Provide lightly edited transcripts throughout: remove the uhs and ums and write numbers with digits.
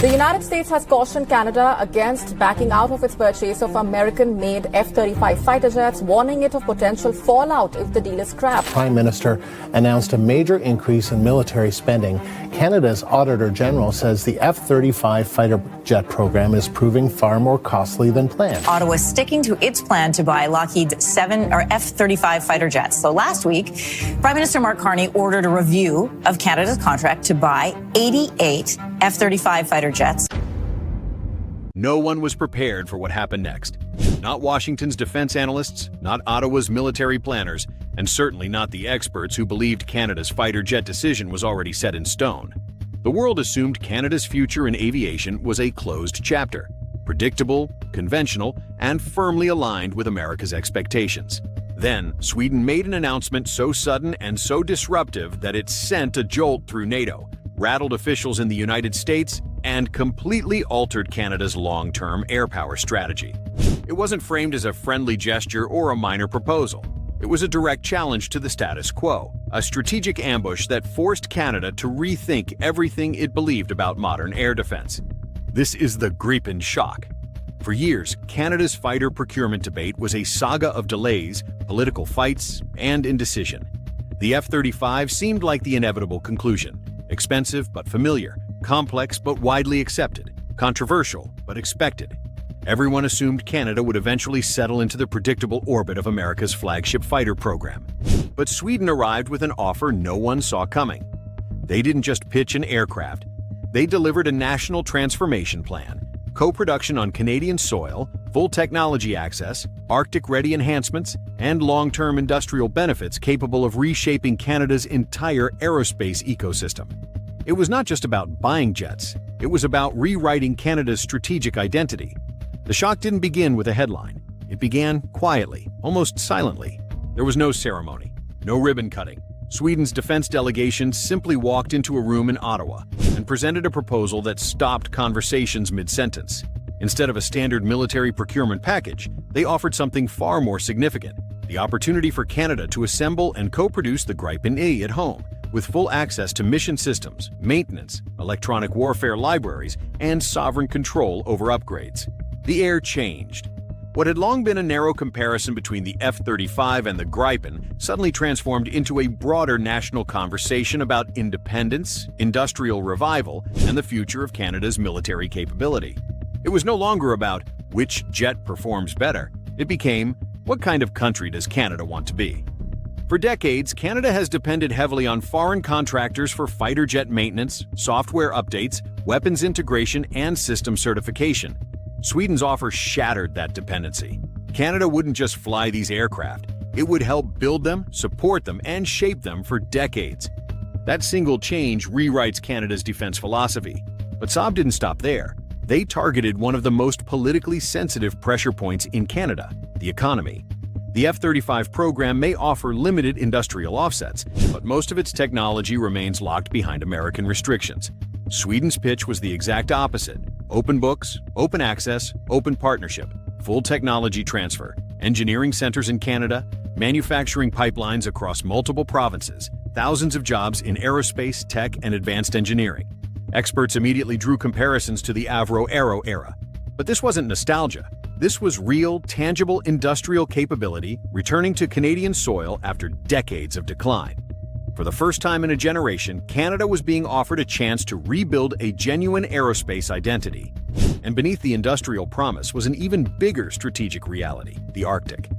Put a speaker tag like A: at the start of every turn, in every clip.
A: The United States has cautioned Canada against backing out of its purchase of American-made F-35 fighter jets, warning it of potential fallout if the deal is scrapped.
B: Prime Minister announced a major increase in military spending. Canada's Auditor General says the F-35 fighter jet program is proving far more costly than planned.
C: Ottawa is sticking to its plan to buy Lockheed's F-35 fighter jets. So last week, Prime Minister Mark Carney ordered a review of Canada's contract to buy 88 F-35 fighter jets.
D: No one was prepared for what happened next. Not Washington's defense analysts, not Ottawa's military planners, and certainly not the experts who believed Canada's fighter jet decision was already set in stone. The world assumed Canada's future in aviation was a closed chapter, predictable, conventional, and firmly aligned with America's expectations. Then, Sweden made an announcement so sudden and so disruptive that it sent a jolt through NATO, rattled officials in the United States, and completely altered Canada's long-term air power strategy. It wasn't framed as a friendly gesture or a minor proposal. It was a direct challenge to the status quo, a strategic ambush that forced Canada to rethink everything it believed about modern air defense. This is the Gripen shock. For years, Canada's fighter procurement debate was a saga of delays, political fights, and indecision. The F-35 seemed like the inevitable conclusion. Expensive but familiar, complex but widely accepted, controversial but expected. Everyone assumed Canada would eventually settle into the predictable orbit of America's flagship fighter program. But Sweden arrived with an offer no one saw coming. They didn't just pitch an aircraft, they delivered a national transformation plan, co-production on Canadian soil, full technology access, Arctic-ready enhancements, and long-term industrial benefits capable of reshaping Canada's entire aerospace ecosystem. It was not just about buying jets, it was about rewriting Canada's strategic identity. The shock didn't begin with a headline. It began quietly, almost silently. There was no ceremony, no ribbon cutting. Sweden's defense delegation simply walked into a room in Ottawa and presented a proposal that stopped conversations mid-sentence. Instead of a standard military procurement package, they offered something far more significant: the opportunity for Canada to assemble and co-produce the Gripen E at home, with full access to mission systems, maintenance, electronic warfare libraries, and sovereign control over upgrades. The air changed. What had long been a narrow comparison between the F-35 and the Gripen suddenly transformed into a broader national conversation about independence, industrial revival, and the future of Canada's military capability. It was no longer about which jet performs better. It became, what kind of country does Canada want to be? For decades, Canada has depended heavily on foreign contractors for fighter jet maintenance, software updates, weapons integration, and system certification. Sweden's offer shattered that dependency. Canada wouldn't just fly these aircraft, it would help build them, support them, and shape them for decades. That single change rewrites Canada's defense philosophy. But Saab didn't stop there. They targeted one of the most politically sensitive pressure points in Canada: the economy. The F-35 program may offer limited industrial offsets, but most of its technology remains locked behind American restrictions. Sweden's pitch was the exact opposite: open books, open access, open partnership, full technology transfer, engineering centers in Canada, manufacturing pipelines across multiple provinces, thousands of jobs in aerospace, tech, and advanced engineering. Experts immediately drew comparisons to the Avro-Aero era. But this wasn't nostalgia. This was real, tangible industrial capability returning to Canadian soil after decades of decline. For the first time in a generation, Canada was being offered a chance to rebuild a genuine aerospace identity. And beneath the industrial promise was an even bigger strategic reality: the Arctic.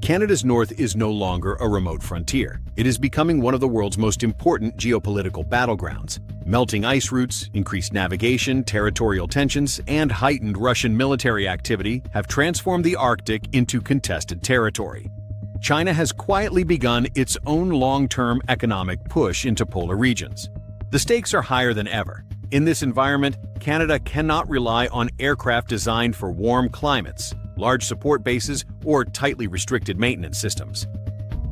D: Canada's north is no longer a remote frontier. It is becoming one of the world's most important geopolitical battlegrounds. Melting ice routes, increased navigation, territorial tensions, and heightened Russian military activity have transformed the Arctic into contested territory. China has quietly begun its own long-term economic push into polar regions. The stakes are higher than ever. In this environment, Canada cannot rely on aircraft designed for warm climates, large support bases, or tightly restricted maintenance systems.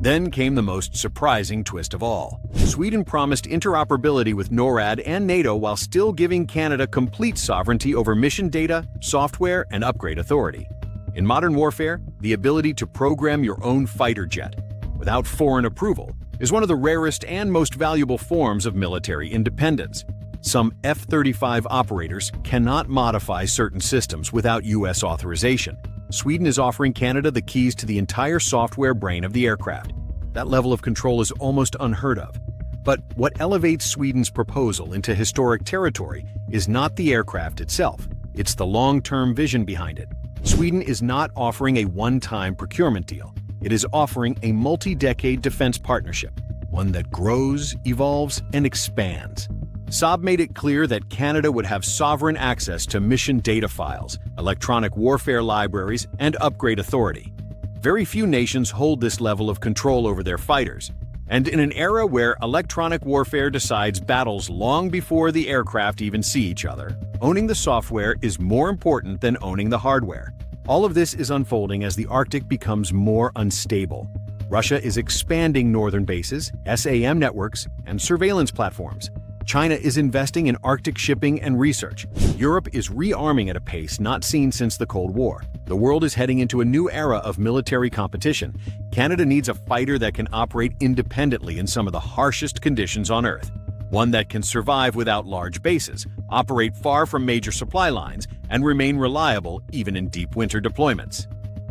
D: Then came the most surprising twist of all. Sweden promised interoperability with NORAD and NATO while still giving Canada complete sovereignty over mission data, software, and upgrade authority. In modern warfare, the ability to program your own fighter jet without foreign approval is one of the rarest and most valuable forms of military independence. Some F-35 operators cannot modify certain systems without U.S. authorization. Sweden is offering Canada the keys to the entire software brain of the aircraft. That level of control is almost unheard of. But what elevates Sweden's proposal into historic territory is not the aircraft itself, it's the long-term vision behind it. Sweden is not offering a one-time procurement deal. It is offering a multi-decade defense partnership, one that grows, evolves, and expands. Saab made it clear that Canada would have sovereign access to mission data files, electronic warfare libraries, and upgrade authority. Very few nations hold this level of control over their fighters. And in an era where electronic warfare decides battles long before the aircraft even see each other, owning the software is more important than owning the hardware. All of this is unfolding as the Arctic becomes more unstable. Russia is expanding northern bases, SAM networks, and surveillance platforms. China is investing in Arctic shipping and research. Europe is rearming at a pace not seen since the Cold War. The world is heading into a new era of military competition. Canada needs a fighter that can operate independently in some of the harshest conditions on Earth. One that can survive without large bases, operate far from major supply lines, and remain reliable even in deep winter deployments.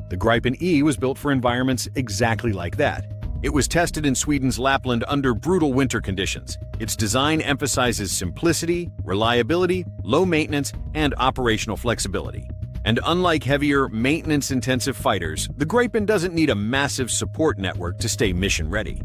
D: The Gripen E was built for environments exactly like that. It was tested in Sweden's Lapland under brutal winter conditions. Its design emphasizes simplicity, reliability, low maintenance, and operational flexibility. And unlike heavier, maintenance-intensive fighters, the Gripen doesn't need a massive support network to stay mission-ready.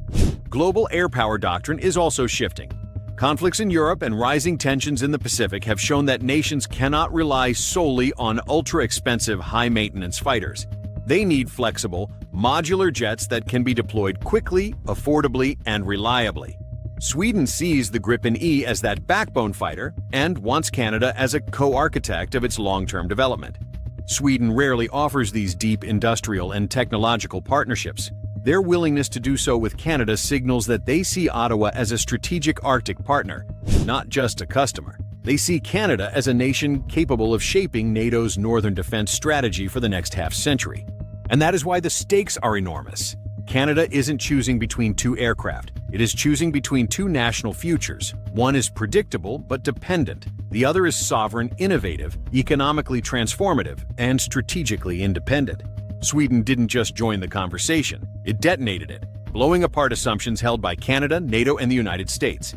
D: Global air power doctrine is also shifting. Conflicts in Europe and rising tensions in the Pacific have shown that nations cannot rely solely on ultra-expensive, high-maintenance fighters. They need flexible, modular jets that can be deployed quickly, affordably, and reliably. Sweden sees the Gripen E as that backbone fighter and wants Canada as a co-architect of its long-term development. Sweden rarely offers these deep industrial and technological partnerships. Their willingness to do so with Canada signals that they see Ottawa as a strategic Arctic partner, not just a customer. They see Canada as a nation capable of shaping NATO's northern defense strategy for the next half-century. And that is why the stakes are enormous. Canada isn't choosing between two aircraft. It is choosing between two national futures. One is predictable but dependent. The other is sovereign, innovative, economically transformative, and strategically independent. Sweden didn't just join the conversation, it detonated it, blowing apart assumptions held by Canada, NATO, and the United States.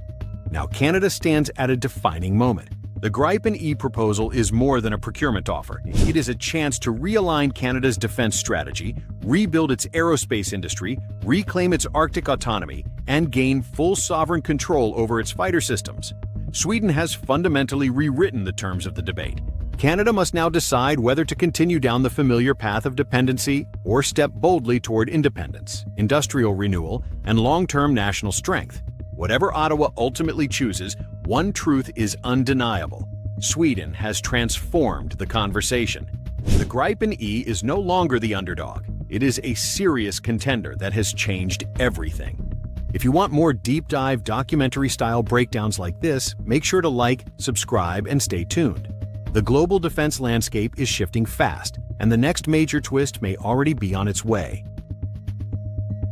D: Now Canada stands at a defining moment. The Gripen E proposal is more than a procurement offer. It is a chance to realign Canada's defense strategy, rebuild its aerospace industry, reclaim its Arctic autonomy, and gain full sovereign control over its fighter systems. Sweden has fundamentally rewritten the terms of the debate. Canada must now decide whether to continue down the familiar path of dependency or step boldly toward independence, industrial renewal, and long-term national strength. Whatever Ottawa ultimately chooses, one truth is undeniable. Sweden has transformed the conversation. The Gripen E is no longer the underdog. It is a serious contender that has changed everything. If you want more deep-dive documentary-style breakdowns like this, make sure to like, subscribe, and stay tuned. The global defense landscape is shifting fast, and the next major twist may already be on its way.